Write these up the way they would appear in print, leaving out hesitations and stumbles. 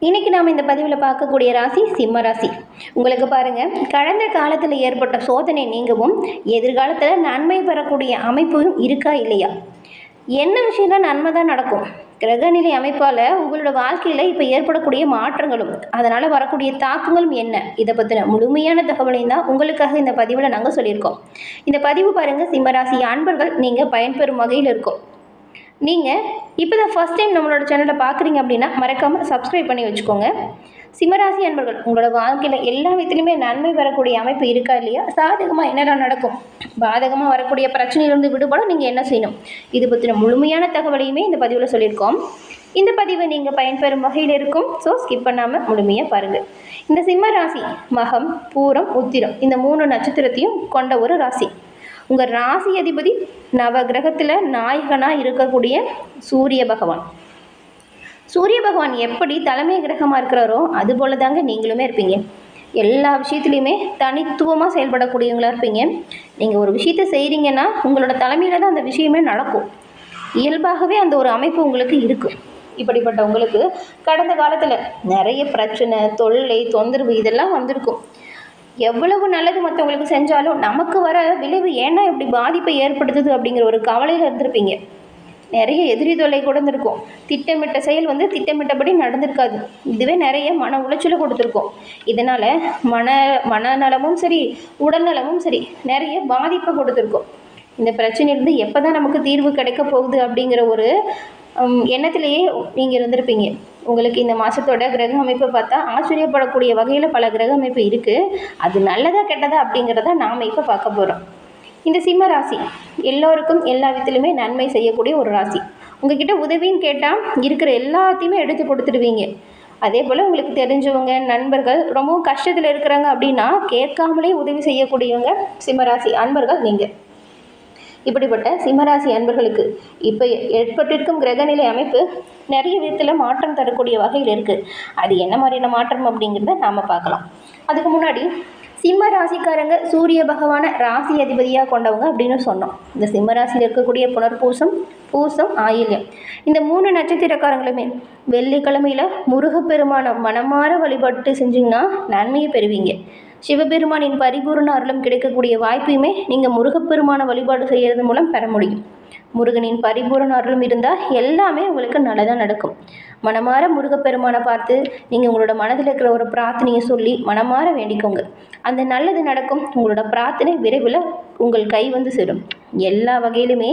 இன்றைக்கி நாம் இந்த பதிவில் பார்க்கக்கூடிய ராசி சிம்ம ராசி. உங்களுக்கு பாருங்கள், கடந்த காலத்தில் ஏற்பட்ட சோதனை நீங்கவும் எதிர்காலத்தில் நன்மை பெறக்கூடிய அமைப்பும் இருக்கா இல்லையா? என்ன விஷயம்லாம் நன்மை தான் நடக்கும். கிரகநிலை அமைப்பால் உங்களோட வாழ்க்கையில் இப்போ ஏற்படக்கூடிய மாற்றங்களும் அதனால் வரக்கூடிய தாக்கங்களும் என்ன, இதை பற்றின முழுமையான தகவலையும் தான் உங்களுக்காக இந்த பதிவில் நாங்கள் சொல்லியிருக்கோம். இந்த பதிவு பாருங்கள், சிம்மராசி அன்பர்கள் நீங்கள் பயன்பெறும் வகையில் இருக்கும். நீங்கள் இப்போ தான் ஃபஸ்ட் டைம் நம்மளோட சேனலை பார்க்குறீங்க அப்படின்னா மறக்காமல் சப்ஸ்கிரைப் பண்ணி வச்சுக்கோங்க. சிம்மராசி அன்பர்கள், உங்களோட வாழ்க்கையில் எல்லா விதத்துலையுமே நன்மை வரக்கூடிய அமைப்பு இருக்கா இல்லையா? சாதகமாக என்னென்ன நடக்கும், பாதகமாக வரக்கூடிய பிரச்சனையிலிருந்து விடுபட நீங்கள் என்ன செய்யணும், இது பற்றின முழுமையான தகவலையுமே இந்த பதிவில் சொல்லியிருக்கோம். இந்த பதிவை நீங்கள் பயன்பெறும் வகையில் இருக்கும். ஸோ ஸ்கிப் பண்ணாமல் முழுமையாக பாருங்கள். இந்த சிம்ம ராசி மகம், பூரம், உத்திரம் இந்த 3 நட்சத்திரத்தையும் கொண்ட ஒரு ராசி. உங்கள் ராசி அதிபதி நவ கிரகத்தில் நாயகனாக இருக்கக்கூடிய சூரிய பகவான். சூரிய பகவான் எப்படி தலைமை கிரகமாக இருக்கிறாரோ அதுபோல் தாங்க நீங்களுமே இருப்பீங்க. எல்லா விஷயத்துலையுமே தனித்துவமாக செயல்படக்கூடியவங்களாக இருப்பீங்க. நீங்கள் ஒரு விஷயத்தை செய்கிறீங்கன்னா உங்களோட தலைமையில் தான் அந்த விஷயமே நடக்கும். இயல்பாகவே அந்த ஒரு அமைப்பு உங்களுக்கு இருக்குது. இப்படிப்பட்ட உங்களுக்கு கடந்த காலத்தில் நிறைய பிரச்சனை, தொல்லை, தொந்தரவு இதெல்லாம் வந்திருக்கும். எவ்வளவு நல்லது மற்றவங்களுக்கு செஞ்சாலும் நமக்கு வர விளைவு ஏன்னா இப்படி பாதிப்பை ஏற்படுத்துது அப்படிங்கிற ஒரு கவலையில் இருந்திருப்பீங்க. நிறைய எதிரி தொல்லை கூட இருந்திருக்கும். திட்டமிட்ட செயல் திட்டமிட்டபடி நடந்திருக்காது. இதுவே நிறைய மன உளைச்சலை கொடுத்துருக்கோம். இதனால் மனநலமும் சரி, உடல்நலமும் சரி நிறைய பாதிப்பை கொடுத்துருக்கோம். இந்த பிரச்சனையிலிருந்து எப்போ தான் நமக்கு தீர்வு கிடைக்க போகுது அப்படிங்கிற ஒரு எண்ணத்திலேயே நீங்கள் இருந்திருப்பீங்க. உங்களுக்கு இந்த மாதத்தோட கிரக அமைப்பை பார்த்தா ஆச்சரியப்படக்கூடிய வகையில் பல கிரக அமைப்பு இருக்குது. அது நல்லதா கெட்டதா அப்படிங்கிறத நாம் இப்போ பார்க்க போகிறோம். இந்த சிம்ம ராசி எல்லோருக்கும் எல்லா விதத்திலுமே நன்மை செய்யக்கூடிய ஒரு ராசி. உங்ககிட்ட உதவின்னு கேட்டால் இருக்கிற எல்லாத்தையுமே எடுத்து கொடுத்துடுவீங்க. அதே போல் உங்களுக்கு தெரிஞ்சவங்க, நண்பர்கள் ரொம்பவும் கஷ்டத்தில் இருக்கிறாங்க அப்படின்னா கேட்காமலே உதவி செய்யக்கூடியவங்க சிம்மராசி அன்பர்கள் நீங்கள். இப்படிப்பட்ட சிம்மராசி அன்பர்களுக்கு இப்போ ஏற்பட்டிருக்கும் கிரகநிலை அமைப்பு நிறைய விதத்தில் மாற்றம் தரக்கூடிய வகையில் இருக்குது. அது என்ன மாதிரியான மாற்றம் அப்படிங்கிறத நாம் பார்க்கலாம். அதுக்கு முன்னாடி சிம்ம ராசிக்காரங்க சூரிய பகவானை ராசி அதிபதியாக கொண்டவங்க அப்படின்னு சொன்னோம். இந்த சிம்ம ராசியில் இருக்கக்கூடிய புனர்பூசம், பூசம், ஆயில்யம் இந்த 3 நட்சத்திரக்காரங்களுமே வெள்ளிக்கிழமையில் முருகப்பெருமான மனமாற வழிபாட்டு செஞ்சிங்கன்னா நன்மையை பெறுவீங்க. சிவபெருமானின் பரிபூர்ண அருளும் கிடைக்கக்கூடிய வாய்ப்பையுமே நீங்கள் முருகப்பெருமான வழிபாடு செய்கிறது மூலம் பெற முடியும். முருகனின் பரிபூர்ண அருளும் இருந்தால் எல்லாமே உங்களுக்கு நல்லதாக நடக்கும். மனமாற முருகப்பெருமானை பார்த்து நீங்கள் உங்களோட மனதில் இருக்கிற ஒரு பிரார்த்தனையை சொல்லி மனமாற வேண்டிக்கோங்க. அந்த நல்லது நடக்கும். உங்களோட பிரார்த்தனை விரைவில் உங்கள் கை சேரும். எல்லா வகையிலுமே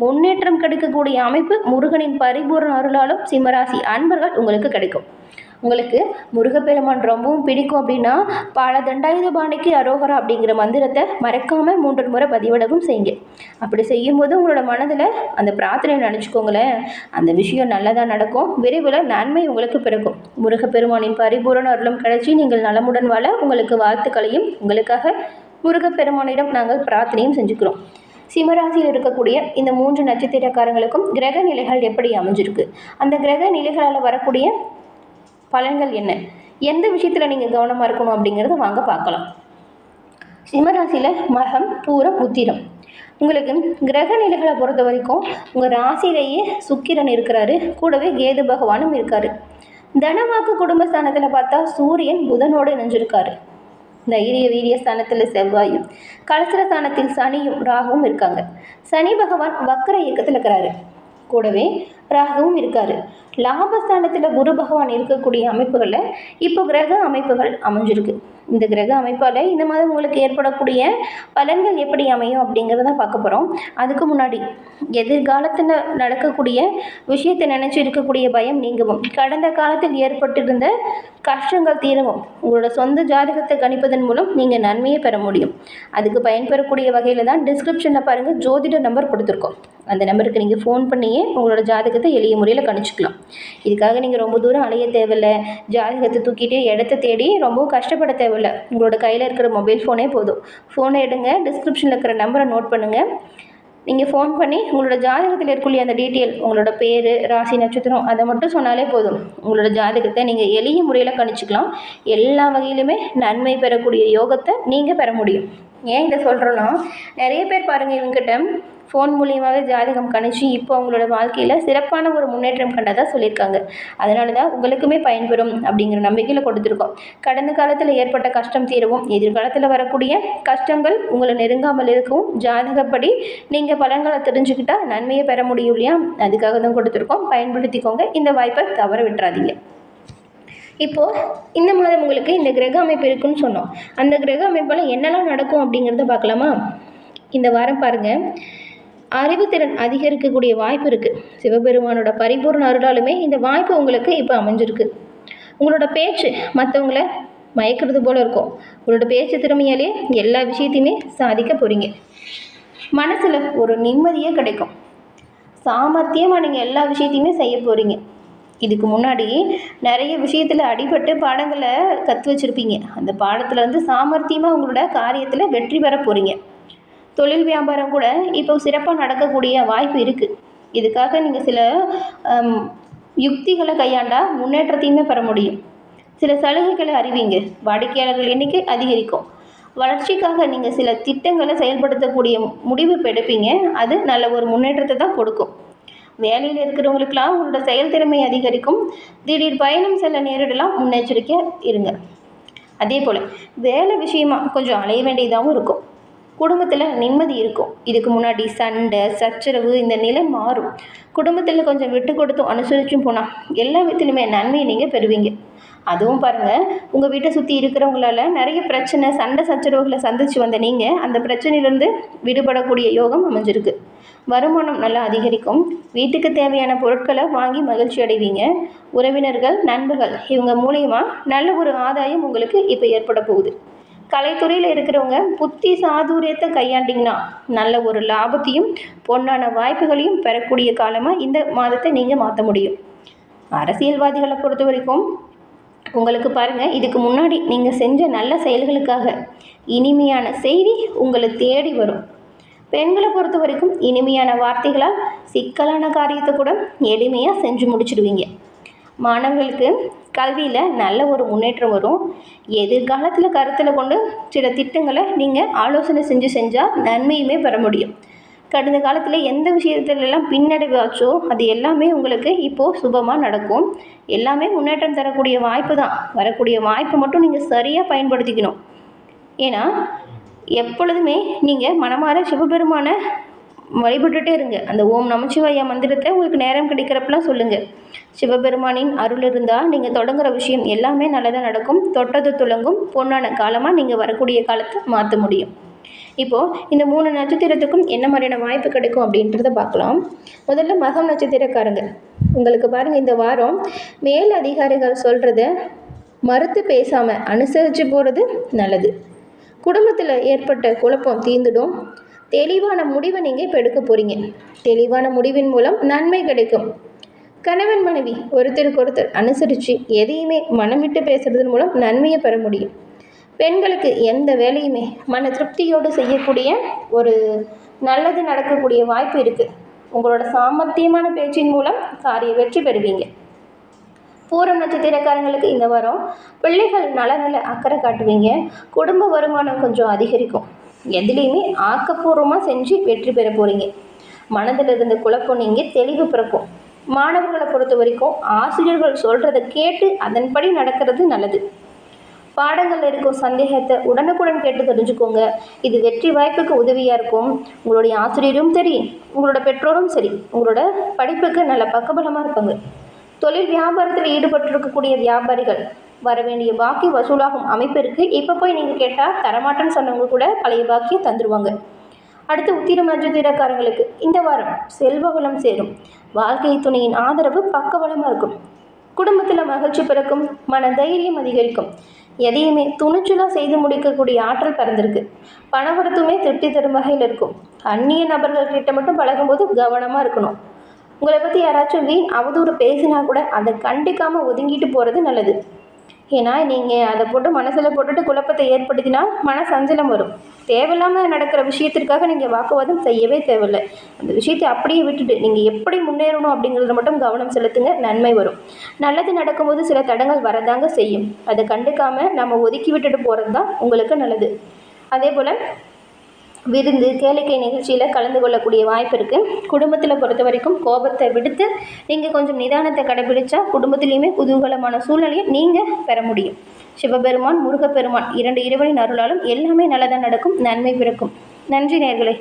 முன்னேற்றம் கிடைக்கக்கூடிய அமைப்பு முருகனின் பரிபூர்ண அருளாலும் சிம்மராசி அன்பர்கள் உங்களுக்கு கிடைக்கும். உங்களுக்கு முருகப்பெருமான் ரொம்பவும் பிடிக்கும் அப்படின்னா பல தண்டாயுதபாணிக்கு அரோகரா அப்படிங்கிற மந்திரத்தை மறக்காமல் 3 முறை பதிவிடவும் செய்யுங்க. அப்படி செய்யும்போது உங்களோட மனதில் அந்த பிரார்த்தனை நினச்சிக்கோங்களேன், அந்த விஷயம் நல்லதாக நடக்கும். விரைவில் நன்மை உங்களுக்கு பிறக்கும். முருகப்பெருமானின் பரிபூரண அருளும் கிடைச்சி நீங்கள் நலமுடன் வாழ உங்களுக்கு வாழ்த்துக்களையும் உங்களுக்காக முருகப்பெருமானிடம் நாங்கள் பிரார்த்தனையும் செஞ்சுக்கிறோம். சிம்மராசியில் இருக்கக்கூடிய இந்த 3 நட்சத்திரக்காரங்களுக்கும் கிரக நிலைகள் எப்படி அமைஞ்சிருக்கு, அந்த கிரக நிலைகளால் வரக்கூடிய பலன்கள் என்ன, எந்த விஷயத்தில் நீங்கள் கவனமாக இருக்கணும் அப்படிங்கிறத வாங்க பார்க்கலாம். சிம்மராசியில் மகம், பூரம், உத்திரம் உங்களுக்கு கிரக நிலைகளை பொறுத்த வரைக்கும் உங்கள் ராசியிலேயே சுக்கிரன் இருக்கிறாரு, கூடவே கேது பகவானும் இருக்கார். தனவாக்கு குடும்பஸ்தானத்தில் பார்த்தா சூரியன் புதனோடு இணைஞ்சிருக்காரு. தைரிய வீரிய ஸ்தானத்தில் செவ்வாயும், கலசர ஸ்தானத்தில் சனியும் ராகுவும் இருக்காங்க. சனி பகவான் வக்கர இயக்கத்தில் இருக்கிறாரு, கூடவே ராகுவும் இருக்காரு. லாபஸ்தானத்தில் குரு பகவான் இருக்கக்கூடிய அமைப்புகளில் இப்போ கிரக அமைப்புகள் அமைஞ்சிருக்கு. இந்த கிரக அமைப்பால் இந்த மாதம் உங்களுக்கு ஏற்படக்கூடிய பலன்கள் எப்படி அமையும் அப்படிங்கிறத பார்க்க போகிறோம். அதுக்கு முன்னாடி எதிர்காலத்தில் நடக்கக்கூடிய விஷயத்தை நினச்சி இருக்கக்கூடிய பயம் நீங்கவும், கடந்த காலத்தில் ஏற்பட்டிருந்த கஷ்டங்கள் தீரவும், உங்களோட சொந்த ஜாதகத்தை கணிப்பதன் மூலம் நீங்கள் நன்மையை பெற முடியும். அதுக்கு பயன்பெறக்கூடிய வகையில் தான் டிஸ்கிரிப்ஷனில் பாருங்கள் ஜோதிட நம்பர் கொடுத்துருக்கோம். அந்த நம்பருக்கு நீங்கள் ஃபோன் பண்ணியே உங்களோட ஜாதகத்தை எளிய முறையில் கணிச்சிக்கலாம். இதுக்காக நீங்கள் ரொம்ப தூரம் அலைய தேவையில்லை. ஜாதகத்தை தூக்கிட்டு இடத்த தேடி ரொம்பவும் கஷ்டப்பட தேவையில்லை. உங்களோட கையில் இருக்கிற மொபைல் ஃபோனே போதும். ஃபோனை எடுங்க, டிஸ்கிரிப்ஷனில் இருக்கிற நம்பரை நோட் பண்ணுங்கள். நீங்கள் ஃபோன் பண்ணி உங்களோட ஜாதகத்தில் இருக்கக்கூடிய அந்த டீட்டெயில், உங்களோட பேர், ராசி, நட்சத்திரம் அதை மட்டும் சொன்னாலே போதும். உங்களோட ஜாதகத்தை நீங்கள் எளிய முறையில் கணிச்சிக்கலாம். எல்லா வகையிலுமே நன்மை பெறக்கூடிய யோகத்தை நீங்கள் பெற முடியும். ஏன் இதை சொல்கிறோன்னா, நிறைய பேர் பாருங்கள், இவங்ககிட்ட ஃபோன் மூலியமாகவே ஜாதகம் கணிச்சு இப்போ அவங்களோட வாழ்க்கையில் சிறப்பான ஒரு முன்னேற்றம் கண்டதாக சொல்லியிருக்காங்க. அதனால தான் உங்களுக்குமே பயன்பெறும் அப்படிங்கிற நம்பிக்கையில் கொடுத்துருக்கோம். கடந்த காலத்தில் ஏற்பட்ட கஷ்டம் தீரவும், எதிர்காலத்தில் வரக்கூடிய கஷ்டங்கள் உங்களை நெருங்காமல் இருக்கவும் ஜாதகப்படி நீங்கள் பலன்களை தெரிஞ்சுக்கிட்டா நன்மையை பெற முடியும் இல்லையா? அதுக்காக தான் கொடுத்துருக்கோம். பயன்படுத்திக்கோங்க. இந்த வாய்ப்பை தவற விட்டுறாதீங்க. இப்போது இந்த மாதம் உங்களுக்கு இந்த கிரக அமைப்பு இருக்குன்னு சொன்னோம். அந்த கிரக அமைப்பில் என்னெல்லாம் நடக்கும் அப்படிங்கிறத பார்க்கலாமா? இந்த வாரம் பாருங்கள், அறிவுத்திறன் அதிகரிக்கக்கூடிய வாய்ப்பு இருக்குது. சிவபெருமானோட பரிபூர்ண அருளாலுமே இந்த வாய்ப்பு உங்களுக்கு இப்போ அமைஞ்சிருக்கு. உங்களோட பேச்சு மற்றவங்கள மயக்கிறது போல் இருக்கும். உங்களோட பேச்சு திறமையாலே எல்லா விஷயத்தையுமே சாதிக்க போகிறீங்க. மனசில் ஒரு நிம்மதியே கிடைக்கும். சாமர்த்தியமாக நீங்கள் எல்லா விஷயத்தையுமே செய்ய போகிறீங்க. இதுக்கு முன்னாடி நிறைய விஷயத்தில் அடிபட்டு பாடங்களை கற்று வச்சுருப்பீங்க. அந்த பாடத்தில் வந்து சாமர்த்தியமாக உங்களோட காரியத்தில் வெற்றி பெற போகிறீங்க. தொழில் வியாபாரம் கூட இப்போ சிறப்பாக நடக்கக்கூடிய வாய்ப்பு இருக்குது. இதுக்காக நீங்கள் சில யுக்திகளை கையாண்டால் முன்னேற்றத்தையுமே பெற முடியும். சில சலுகைகளை அறிவிங்க. வாடிக்கையாளர்கள் எண்ணிக்கை அதிகரிக்கும். வளர்ச்சிக்காக நீங்கள் சில திட்டங்களை செயல்படுத்தக்கூடிய முடிவு எடுப்பீங்க. அது நல்ல ஒரு முன்னேற்றத்தை தான் கொடுக்கும். வேலையில் இருக்கிறவங்களுக்கெல்லாம் உங்களோட செயல்திறமை அதிகரிக்கும். திடீர் பயணம் செல்ல நேரிடலாம், முன்னெச்சரிக்கையாக இருங்க. அதே போல் வேலை விஷயமா கொஞ்சம் அலைய வேண்டியதாகவும் இருக்கும். குடும்பத்தில் நிம்மதி இருக்கும். இதுக்கு முன்னாடி சண்டை சச்சரவு இந்த நிலை மாறும். குடும்பத்தில் கொஞ்சம் விட்டு கொடுத்தும் அனுசரிச்சும் போனால் எல்லா விதத்திலுமே நன்மையை நீங்கள் பெறுவீங்க. அதுவும் பாருங்கள், உங்கள் வீட்டை சுற்றி இருக்கிறவங்களால நிறைய பிரச்சனை சண்டை சச்சரவுகளை சந்தித்து வந்த நீங்கள் அந்த பிரச்சனையிலேருந்து விடுபடக்கூடிய யோகம் அமைஞ்சிருக்கு. வருமானம் நல்லா அதிகரிக்கும். வீட்டுக்கு தேவையான பொருட்களை வாங்கி மகிழ்ச்சி அடைவீங்க. உறவினர்கள் நண்பர்கள் இவங்க மூலயமா நல்ல ஒரு ஆதாயம் உங்களுக்கு இப்போ ஏற்பட போகுது. கலைத்துறையில் இருக்கிறவங்க புத்தி சாதுரியத்தை கையாண்டிங்கன்னா நல்ல ஒரு லாபத்தையும் பொன்னான வாய்ப்புகளையும் பெறக்கூடிய காலமாக இந்த மாதத்தை நீங்கள் மாற்ற முடியும். அரசியல்வாதிகளை பொறுத்த வரைக்கும் உங்களுக்கு பாருங்கள், இதுக்கு முன்னாடி நீங்கள் செஞ்ச நல்ல செயல்களுக்காக இனிமையான செய்தி உங்களை தேடி வரும். பெண்களை பொறுத்த வரைக்கும் இனிமையான வார்த்தைகளால் சிக்கலான காரியத்தை கூட எளிமையாக செஞ்சு முடிச்சிடுவீங்க. மாணவர்களுக்கு கல்வியில் நல்ல ஒரு முன்னேற்றம் வரும். எதிர்காலத்தில் கருத்தில் கொண்டு சில திட்டங்களை நீங்கள் ஆலோசனை செஞ்சால் நன்மையுமே பெற முடியும். கடந்த காலத்தில் எந்த விஷயத்துலலாம் பின்னடைவாச்சோ அது எல்லாமே உங்களுக்கு இப்போது சுபமாக நடக்கும். எல்லாமே முன்னேற்றம் தரக்கூடிய வாய்ப்பு தான். வரக்கூடிய வாய்ப்பை மட்டும் நீங்கள் சரியாக பயன்படுத்திக்கணும். ஏன்னா எப்பொழுதுமே நீங்கள் மனமார சிவபெருமான வழிபட்டுட்டே இருங்க. அந்த ஓம் நமச்சிவாயா மந்திரத்தை உங்களுக்கு நேரம் கிடைக்கிறப்பெல்லாம் சொல்லுங்கள். சிவபெருமானின் அருள் இருந்தால் நீங்கள் தொடங்குற விஷயம் எல்லாமே நல்லதாக நடக்கும். தொட்டது துளங்கும். பொன்னான காலமாக நீங்கள் வரக்கூடிய காலத்தை மாற்ற முடியும். இப்போது இந்த 3 நட்சத்திரத்துக்கும் என்ன மாதிரியான வாய்ப்பு கிடைக்கும் அப்படின்றத பார்க்கலாம். முதல்ல மகம் நட்சத்திரக்காரங்க உங்களுக்கு பாருங்கள், இந்த வாரம் மேல் அதிகாரிகள் சொல்கிறத மறுத்து பேசாமல் அனுசரித்து போகிறது நல்லது. குடும்பத்தில் ஏற்பட்ட குழப்பம் தீர்ந்துடும். தெளிவான முடிவை நீங்கள் இப்போ எடுக்க போகிறீங்க. தெளிவான முடிவின் மூலம் நன்மை கிடைக்கும். கணவன் மனைவி ஒருத்தருக்கு அனுசரித்து எதையுமே மனம் விட்டு பேசுறதன் மூலம் நன்மையை பெற முடியும். பெண்களுக்கு எந்த வேலையுமே மன திருப்தியோடு செய்யக்கூடிய ஒரு நல்லது நடக்கக்கூடிய வாய்ப்பு இருக்குது. உங்களோட சாமர்த்தியமான பேச்சின் மூலம் காரிய வெற்றி பெறுவீங்க. பூரம் நட்சத்திரக்காரங்களுக்கு இந்த வாரம் பிள்ளைகள் நலனில் அக்கறை காட்டுவீங்க. குடும்ப வருமானம் கொஞ்சம் அதிகரிக்கும். எதுலேயுமே ஆக்கப்பூர்வமாக செஞ்சு வெற்றி பெற போகிறீங்க. மனதில் இருந்த குழப்பம் நீங்கள் தெளிவு பிறக்கும். மாணவர்களை பொறுத்த வரைக்கும் ஆசிரியர்கள் சொல்கிறத கேட்டு அதன்படி நடக்கிறது நல்லது. பாடங்களில் இருக்கும் சந்தேகத்தை உடனுக்குடன் கேட்டு தெரிஞ்சுக்கோங்க. இது வெற்றி வாய்ப்புக்கு உதவியாக இருக்கும். உங்களுடைய ஆசிரியரும் சரி, உங்களோட பெற்றோரும் சரி, உங்களோட படிப்புக்கு நல்ல பக்கபலமாக இருப்பாங்க. தொழில் வியாபாரத்தில் ஈடுபட்டிருக்கக்கூடிய வியாபாரிகள் வர வேண்டிய பாக்கி வசூலாகும் அமைப்பு இருக்குது. இப்போ போய் நீங்கள் கேட்டால் தரமாட்டேன்னு சொன்னவங்க கூட பழைய பாக்கியை தந்துடுவாங்க. அடுத்து உத்திரம் நட்சத்திரக்காரங்களுக்கு இந்த வாரம் செல்வவளம் சேரும். வாழ்க்கை துணையின் ஆதரவு பக்கபலமாக இருக்கும். குடும்பத்தில் மகிழ்ச்சி பிறக்கும். மன தைரியம் அதிகரிக்கும். எதையுமே துணிச்சலாக செய்து முடிக்கக்கூடிய ஆற்றல் பிறந்திருக்கு. பணவரத்துமே திருப்தி தரும் வகையில் இருக்கும். அந்நிய நபர்கள் கிட்ட மட்டும் பழகும்போது கவனமாக இருக்கணும். உங்களை பற்றி யாராச்சும் வீண் அவதூறு பேசினா கூட அதை கண்டிக்காமல் ஒதுங்கிட்டு போகிறது நல்லது. ஏன்னா நீங்கள் அதை போட்டு மனசில் போட்டுட்டு குழப்பத்தை ஏற்படுத்தினால் மன சஞ்சலம் வரும். தேவையில்லாமல் நடக்கிற விஷயத்திற்காக நீங்கள் வாக்குவாதம் செய்யவே தேவையில்லை. அந்த விஷயத்தை அப்படியே விட்டுட்டு நீங்கள் எப்படி முன்னேறணும் அப்படிங்கிறத மட்டும் கவனம் செலுத்துங்க. நன்மை வரும். நல்லது நடக்கும்போது சில தடங்கள் வரதாங்க செய்யும். அதை கண்டுக்காமல் நம்ம ஒதுக்கி விட்டுட்டு போகிறது தான் உங்களுக்கு நல்லது. அதே போல் விருந்து கேளிக்கை நிகழ்ச்சியில் கலந்து கொள்ளக்கூடிய வாய்ப்பு இருக்குது. குடும்பத்தில் பொறுத்த வரைக்கும் கோபத்தை விடுத்து நீங்கள் கொஞ்சம் நிதானத்தை கடைபிடிச்சா குடும்பத்துலேயுமே குதூகலமான சூழ்நிலையை நீங்கள் பெற முடியும். சிவபெருமான் முருகப்பெருமான் 2 இறைவனின் அருளாலும் எல்லாமே நல்லதாக நடக்கும், நன்மை பிறக்கும். நன்றி நேயர்களே.